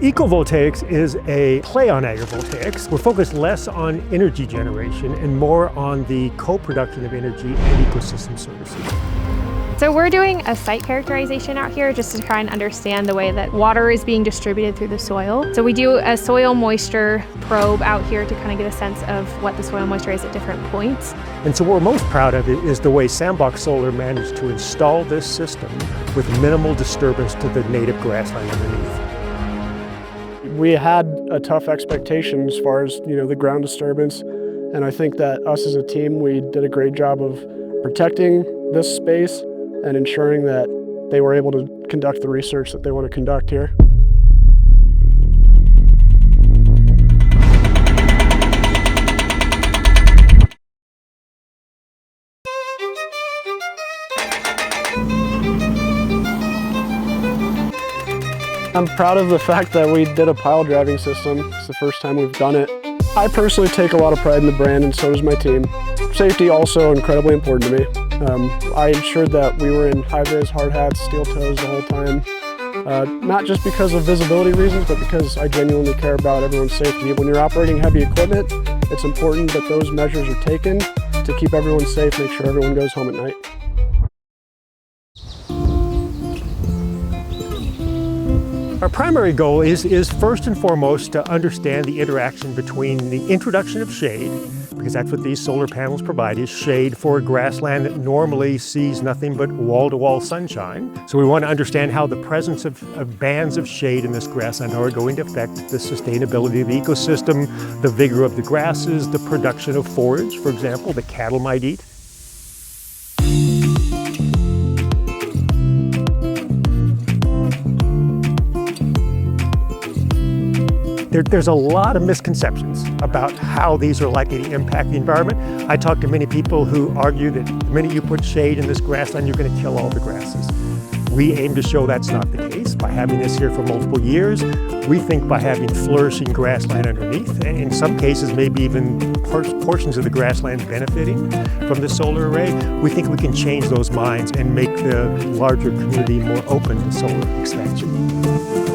Ecovoltaics is a play on agrivoltaics. We're focused less on energy generation and more on the co-production of energy and ecosystem services. So we're doing a site characterization out here just to try and understand the way that water is being distributed through the soil. So we do a soil moisture probe out here to kind of get a sense of what the soil moisture is at different points. And so what we're most proud of is the way Sandbox Solar managed to install this system with minimal disturbance to the native grassland underneath. We had a tough expectation as far as the ground disturbance, and I think that us as a team, we did a great job of protecting this space and ensuring that they were able to conduct the research that they want to conduct here. I'm proud of the fact that we did a pile driving system. It's the first time we've done it. I personally take a lot of pride in the brand, and so does my team. Safety also incredibly important to me. I ensured that we were in high-vis hard hats, steel toes the whole time. Not just because of visibility reasons, but because I genuinely care about everyone's safety. When you're operating heavy equipment, it's important that those measures are taken to keep everyone safe, make sure everyone goes home at night. Our primary goal is first and foremost to understand the interaction between the introduction of shade, because that's what these solar panels provide, is shade for a grassland that normally sees nothing but wall-to-wall sunshine. So we want to understand how the presence of bands of shade in this grassland are going to affect the sustainability of the ecosystem, the vigor of the grasses, the production of forage, for example, that cattle might eat. There's a lot of misconceptions about how these are likely to impact the environment. I talk to many people who argue that the minute you put shade in this grassland, you're going to kill all the grasses. We aim to show that's not the case by having this here for multiple years. We think by having flourishing grassland underneath, and in some cases maybe even portions of the grassland benefiting from the solar array, we think we can change those minds and make the larger community more open to solar expansion.